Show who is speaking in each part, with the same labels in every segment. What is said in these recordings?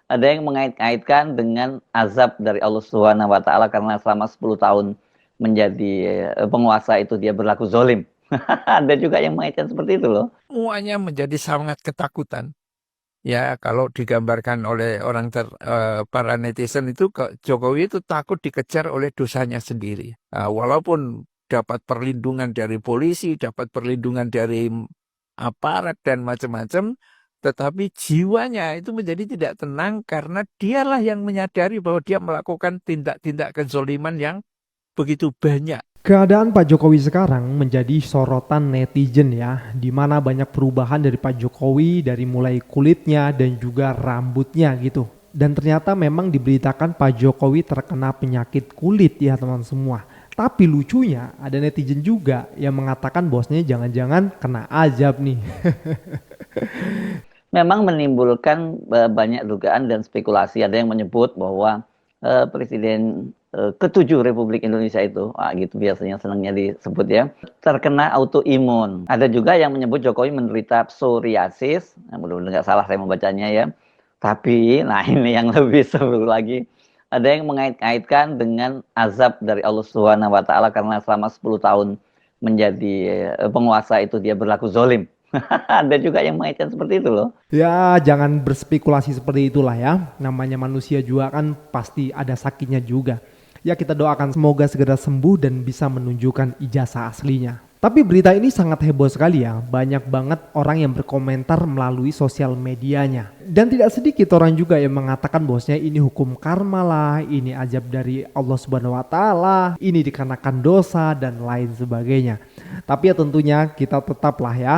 Speaker 1: Ada yang mengait-ngaitkan dengan azab dari Allah Subhanahu wa taala karena selama 10 tahun menjadi penguasa itu dia berlaku zolim. Ada juga yang mengaitkan seperti itu loh.
Speaker 2: Semuanya menjadi sangat ketakutan. Ya, kalau digambarkan oleh para netizen itu, Jokowi itu takut dikejar oleh dosanya sendiri. Walaupun dapat perlindungan dari polisi, dapat perlindungan dari aparat dan macam-macam, tetapi jiwanya itu menjadi tidak tenang karena dialah yang menyadari bahwa dia melakukan tindak-tindak kezoliman yang begitu banyak.
Speaker 3: Keadaan Pak Jokowi sekarang menjadi sorotan netizen ya, di mana banyak perubahan dari Pak Jokowi dari mulai kulitnya dan juga rambutnya gitu. Dan ternyata memang diberitakan Pak Jokowi terkena penyakit kulit ya teman semua. Tapi lucunya ada netizen juga yang mengatakan bosnya jangan-jangan kena azab nih.
Speaker 1: Memang menimbulkan banyak dugaan dan spekulasi. Ada yang menyebut bahwa Presiden ketujuh Republik Indonesia itu, gitu biasanya senangnya disebut ya, terkena autoimun. Ada juga yang menyebut Jokowi menderita psoriasis. Nah, mudah-mudahan nggak salah saya membacanya ya. Tapi, nah ini yang lebih seru lagi. Ada yang mengait-ngaitkan dengan azab dari Allah Subhanahu wa taala karena selama 10 tahun menjadi penguasa itu dia berlaku zolim. Ada juga yang mengaitkan seperti itu loh.
Speaker 3: Ya jangan berspekulasi seperti itulah ya. Namanya manusia juga kan pasti ada sakitnya juga. Ya kita doakan semoga segera sembuh dan bisa menunjukkan ijazah aslinya. Tapi berita ini sangat heboh sekali ya. Banyak banget orang yang berkomentar melalui sosial medianya. Dan tidak sedikit orang juga yang mengatakan bahwasanya ini hukum karma lah, ini azab dari Allah Subhanahu wa taala, ini dikarenakan dosa dan lain sebagainya. Tapi ya tentunya kita tetaplah ya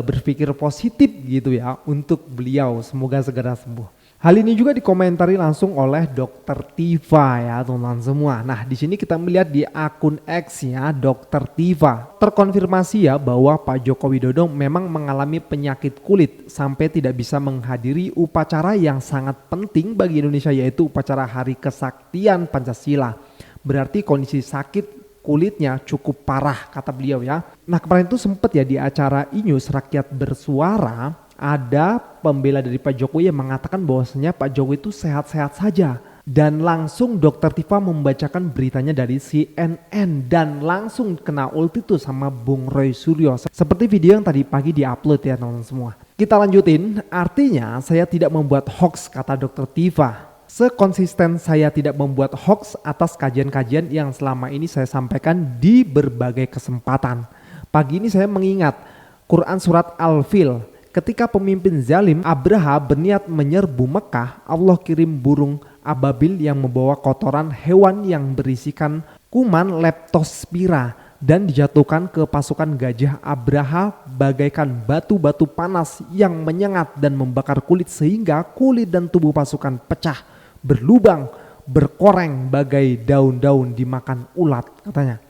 Speaker 3: berpikir positif gitu ya untuk beliau, semoga segera sembuh. Hal ini juga dikomentari langsung oleh Dokter Tifa ya teman-teman semua. Nah di sini kita melihat di akun X-nya Dokter Tifa terkonfirmasi ya bahwa Pak Joko Widodo memang mengalami penyakit kulit sampai tidak bisa menghadiri upacara yang sangat penting bagi Indonesia, yaitu upacara Hari Kesaktian Pancasila. Berarti kondisi sakit kulitnya cukup parah kata beliau ya. Nah kemarin itu sempat ya di acara Inews Rakyat Bersuara ada pembela dari Pak Jokowi yang mengatakan bahwasanya Pak Jokowi itu sehat-sehat saja. Dan langsung Dokter Tifa membacakan beritanya dari CNN dan langsung kena ulti tuh sama Bung Roy Suryo. Seperti video yang tadi pagi diupload ya teman-teman semua. Kita lanjutin, artinya saya tidak membuat hoax kata Dokter Tifa. Sekonsisten saya tidak membuat hoax atas kajian-kajian yang selama ini saya sampaikan di berbagai kesempatan. Pagi ini saya mengingat Quran surat Al-Fil. Ketika pemimpin zalim Abraha berniat menyerbu Mekah, Allah kirim burung ababil yang membawa kotoran hewan yang berisikan kuman leptospira dan dijatuhkan ke pasukan gajah Abraha bagaikan batu-batu panas yang menyengat dan membakar kulit sehingga kulit dan tubuh pasukan pecah, berlubang, berkoreng bagai daun-daun dimakan ulat katanya.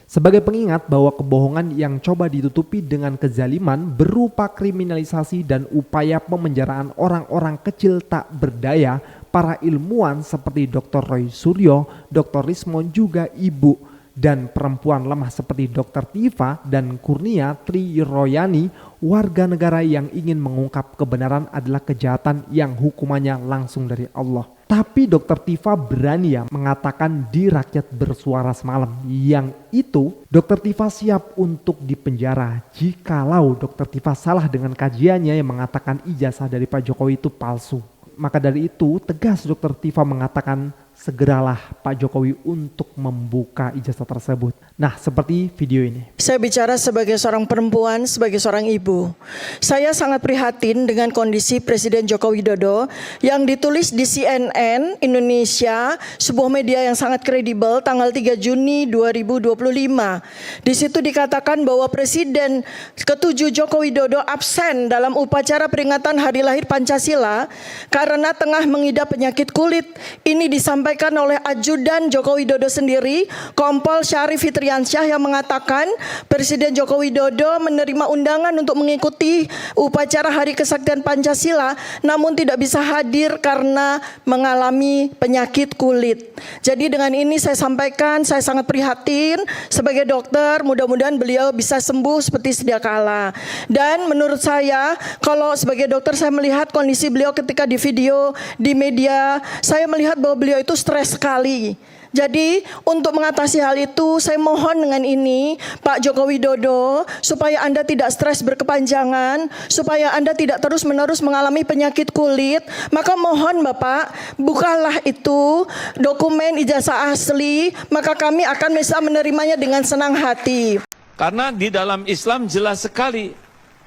Speaker 3: Sebagai pengingat bahwa kebohongan yang coba ditutupi dengan kezaliman berupa kriminalisasi dan upaya pemenjaraan orang-orang kecil tak berdaya, para ilmuwan seperti Dr. Roy Suryo, Dr. Rismon juga ibu, dan perempuan lemah seperti Dr. Tifa dan Kurnia Tri Royani, warga negara yang ingin mengungkap kebenaran adalah kejahatan yang hukumannya langsung dari Allah. Tapi Dr. Tifa berani ya mengatakan di Rakyat Bersuara semalam yang itu Dr. Tifa siap untuk dipenjara jikalau Dr. Tifa salah dengan kajiannya yang mengatakan ijazah dari Pak Jokowi itu palsu. Maka dari itu tegas Dr. Tifa mengatakan segeralah Pak Jokowi untuk membuka ijazah tersebut. Nah seperti video ini.
Speaker 4: Saya bicara sebagai seorang perempuan, sebagai seorang ibu. Saya sangat prihatin dengan kondisi Presiden Joko Widodo yang ditulis di CNN Indonesia, sebuah media yang sangat kredibel, tanggal 3 Juni 2025. Di situ dikatakan bahwa Presiden ke-7 Joko Widodo absen dalam upacara peringatan Hari Lahir Pancasila karena tengah mengidap penyakit kulit. Ini disampaikan disampaikan oleh Ajudan Joko Widodo sendiri, Kompol Syarif Fitriansyah, yang mengatakan Presiden Joko Widodo menerima undangan untuk mengikuti upacara Hari Kesaktian Pancasila, namun tidak bisa hadir karena mengalami penyakit kulit. Jadi dengan ini saya sampaikan, saya sangat prihatin sebagai dokter, mudah-mudahan beliau bisa sembuh seperti sedia kala. Dan menurut saya, kalau sebagai dokter saya melihat kondisi beliau ketika di video, di media, saya melihat bahwa beliau itu stres sekali. Jadi untuk mengatasi hal itu, saya mohon dengan ini Pak Joko Widodo, supaya Anda tidak stres berkepanjangan, supaya Anda tidak terus-menerus mengalami penyakit kulit, maka mohon Bapak, bukalah itu dokumen ijazah asli, maka kami akan bisa menerimanya dengan senang hati.
Speaker 2: Karena di dalam Islam jelas sekali,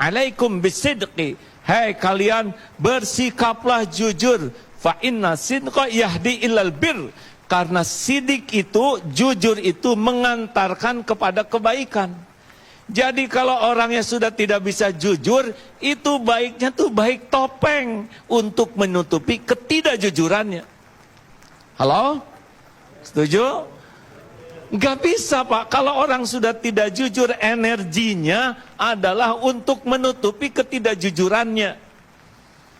Speaker 2: alaikum bisidqi, hai kalian bersikaplah jujur, fa inna sidqa yahdi ilal bir. Karena sidik itu, jujur itu mengantarkan kepada kebaikan. Jadi kalau orangnya sudah tidak bisa jujur, itu baiknya tuh baik topeng untuk menutupi ketidakjujurannya. Halo? Setuju? Nggak bisa Pak, kalau orang sudah tidak jujur, energinya adalah untuk menutupi ketidakjujurannya.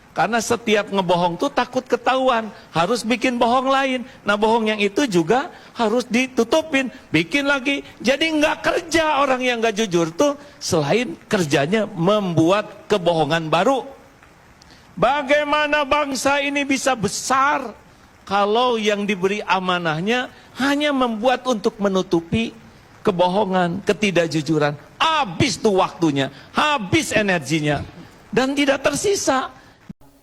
Speaker 2: Karena setiap ngebohong tuh takut ketahuan, harus bikin bohong lain. Nah bohong yang itu juga harus ditutupin, bikin lagi. Jadi nggak kerja orang yang nggak jujur tuh, selain kerjanya membuat kebohongan baru. Bagaimana bangsa ini bisa besar kalau yang diberi amanahnya hanya membuat untuk menutupi kebohongan, ketidakjujuran. Habis tuh waktunya, habis energinya, dan tidak tersisa.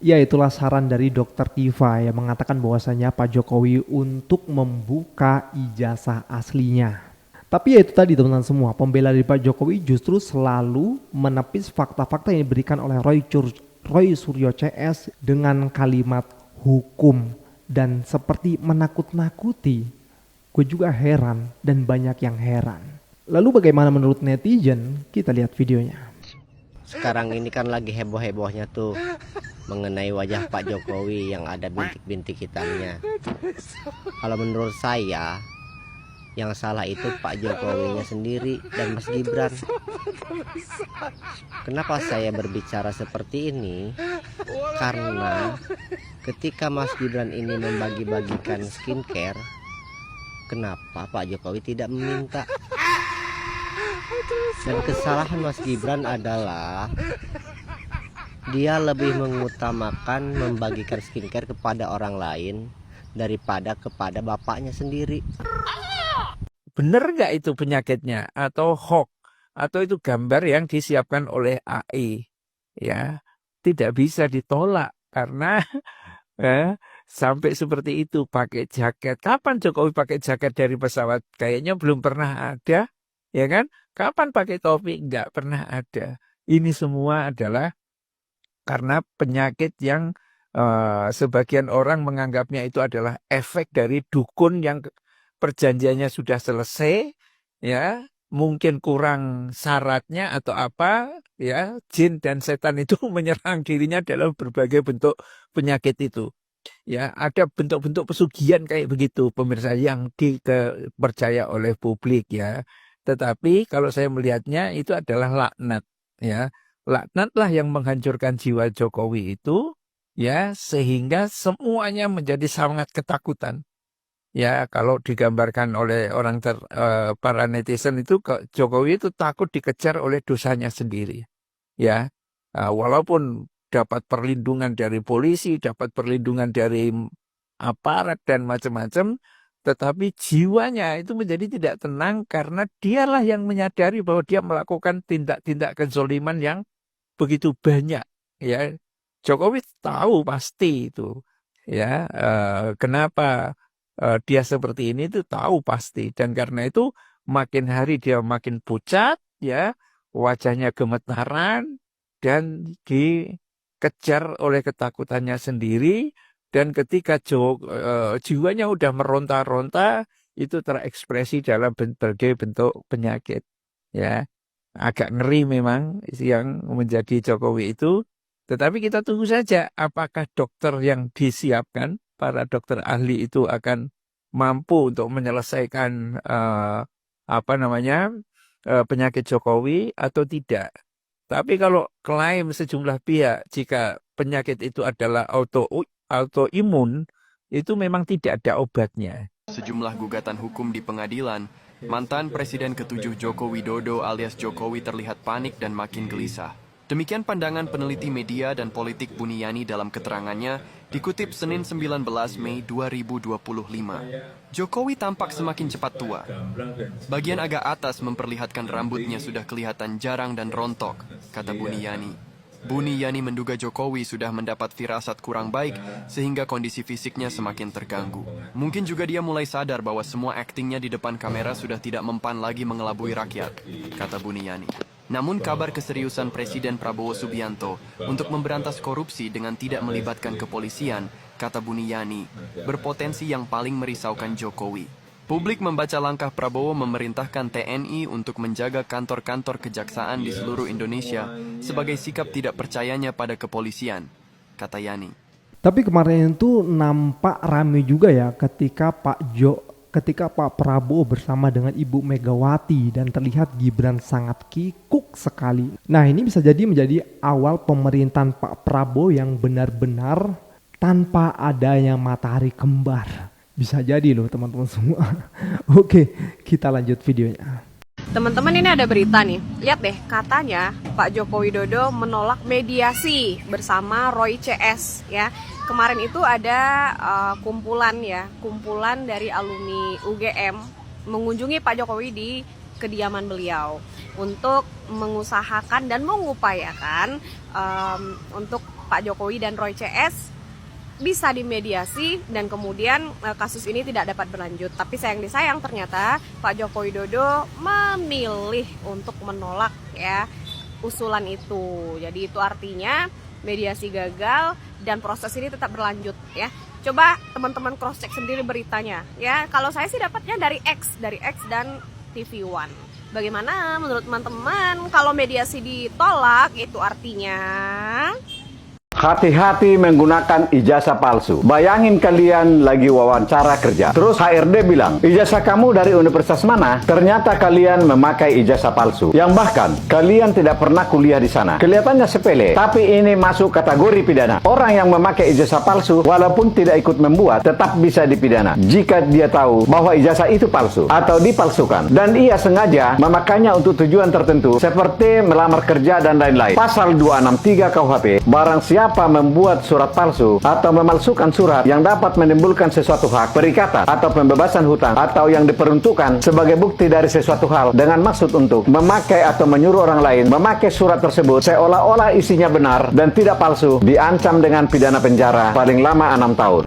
Speaker 3: Ya, itulah saran dari Dr. Tiva yang mengatakan bahwasanya Pak Jokowi untuk membuka ijazah aslinya. Tapi ya itu tadi teman-teman semua, pembela dari Pak Jokowi justru selalu menepis fakta-fakta yang diberikan oleh Roy Suryo CS dengan kalimat hukum dan seperti menakut-nakuti. Gue juga heran dan banyak yang heran. Lalu bagaimana menurut netizen? Kita lihat videonya.
Speaker 5: Sekarang ini kan lagi heboh-hebohnya tuh mengenai wajah Pak Jokowi yang ada bintik-bintik hitamnya. Kalau menurut saya, yang salah itu Pak Jokowinya sendiri dan Mas Gibran. Kenapa saya berbicara seperti ini? Karena ketika Mas Gibran ini membagi-bagikan skincare, kenapa Pak Jokowi tidak meminta? Dan kesalahan Mas Gibran adalah dia lebih mengutamakan membagikan skincare kepada orang lain daripada kepada bapaknya sendiri.
Speaker 2: Bener nggak itu penyakitnya? Atau hoax? Atau itu gambar yang disiapkan oleh AI? Ya, tidak bisa ditolak karena sampai seperti itu pakai jaket. Kapan Jokowi pakai jaket dari pesawat? Kayaknya belum pernah ada, ya kan? Kapan pakai topi? Nggak pernah ada. Ini semua adalah karena penyakit yang sebagian orang menganggapnya itu adalah efek dari dukun yang perjanjiannya sudah selesai, ya mungkin kurang syaratnya atau apa, ya jin dan setan itu menyerang dirinya dalam berbagai bentuk penyakit itu. Ya ada bentuk-bentuk pesugihan kayak begitu pemirsa yang dipercaya oleh publik ya. Tetapi kalau saya melihatnya itu adalah laknat ya. Laknatlah yang menghancurkan jiwa Jokowi itu ya sehingga semuanya menjadi sangat ketakutan. Ya kalau digambarkan oleh para netizen itu Jokowi itu takut dikejar oleh dosanya sendiri. Ya walaupun dapat perlindungan dari polisi, dapat perlindungan dari aparat dan macam-macam, tetapi jiwanya itu menjadi tidak tenang karena dialah yang menyadari bahwa dia melakukan tindak-tindak kezoliman yang begitu banyak. Ya, Jokowi tahu pasti itu. Ya, kenapa dia seperti ini itu tahu pasti, dan karena itu makin hari dia makin pucat, ya, wajahnya gemetaran dan dikejar oleh ketakutannya sendiri. Dan ketika jiwanya udah meronta-ronta, itu terekspresi dalam berbagai bentuk penyakit. Ya, agak ngeri memang yang menjadi Jokowi itu. Tetapi kita tunggu saja apakah dokter yang disiapkan para dokter ahli itu akan mampu untuk menyelesaikan penyakit Jokowi atau tidak. Tapi kalau klaim sejumlah pihak jika penyakit itu adalah autoimun, itu memang tidak ada obatnya.
Speaker 6: Sejumlah gugatan hukum di pengadilan, mantan Presiden ke-7 Joko Widodo alias Jokowi terlihat panik dan makin gelisah. Demikian pandangan peneliti media dan politik Buniyani dalam keterangannya, dikutip Senin 19 Mei 2025. Jokowi tampak semakin cepat tua. Bagian agak atas memperlihatkan rambutnya sudah kelihatan jarang dan rontok, kata Buniyani. Buniyani menduga Jokowi sudah mendapat firasat kurang baik sehingga kondisi fisiknya semakin terganggu. Mungkin juga dia mulai sadar bahwa semua aktingnya di depan kamera sudah tidak mempan lagi mengelabui rakyat, kata Buniyani. Namun kabar keseriusan Presiden Prabowo Subianto untuk memberantas korupsi dengan tidak melibatkan kepolisian, kata Buniyani, berpotensi yang paling merisaukan Jokowi. Publik membaca langkah Prabowo memerintahkan TNI untuk menjaga kantor-kantor kejaksaan di seluruh Indonesia sebagai sikap tidak percayanya pada kepolisian, kata Yani.
Speaker 3: Tapi kemarin itu nampak rame juga ya ketika Pak Prabowo bersama dengan Ibu Megawati dan terlihat Gibran sangat kikuk sekali. Nah, ini bisa jadi menjadi awal pemerintahan Pak Prabowo yang benar-benar tanpa adanya matahari kembar. Bisa jadi loh teman-teman semua. Oke, kita lanjut videonya.
Speaker 7: Teman-teman, ini ada berita nih. Lihat deh, katanya Pak Joko Widodo menolak mediasi bersama Roy CS ya. Kemarin itu ada kumpulan dari alumni UGM mengunjungi Pak Jokowi di kediaman beliau untuk mengusahakan dan mengupayakan untuk Pak Jokowi dan Roy CS bisa dimediasi dan kemudian kasus ini tidak dapat berlanjut. Tapi sayang disayang ternyata Pak Joko Widodo memilih untuk menolak ya usulan itu. Jadi itu artinya mediasi gagal dan proses ini tetap berlanjut ya. Coba teman-teman cross check sendiri beritanya ya. Kalau saya sih dapatnya dari X dan TV One. Bagaimana menurut teman-teman kalau mediasi ditolak itu artinya
Speaker 8: hati-hati menggunakan ijazah palsu. Bayangin kalian lagi wawancara kerja. Terus HRD bilang, ijazah kamu dari universitas mana? Ternyata kalian memakai ijazah palsu. Yang bahkan, kalian tidak pernah kuliah di sana. Kelihatannya sepele, tapi ini masuk kategori pidana. Orang yang memakai ijazah palsu, walaupun tidak ikut membuat, tetap bisa dipidana. Jika dia tahu bahwa ijazah itu palsu, atau dipalsukan. Dan ia sengaja memakainya untuk tujuan tertentu, seperti melamar kerja dan lain-lain. Pasal 263 KUHP, barang siapa membuat surat palsu atau memalsukan surat yang dapat menimbulkan sesuatu hak, perikatan atau pembebasan hutang atau yang diperuntukkan sebagai bukti dari sesuatu hal dengan maksud untuk memakai atau menyuruh orang lain memakai surat tersebut seolah-olah isinya benar dan tidak palsu, diancam dengan pidana penjara paling lama 6 tahun.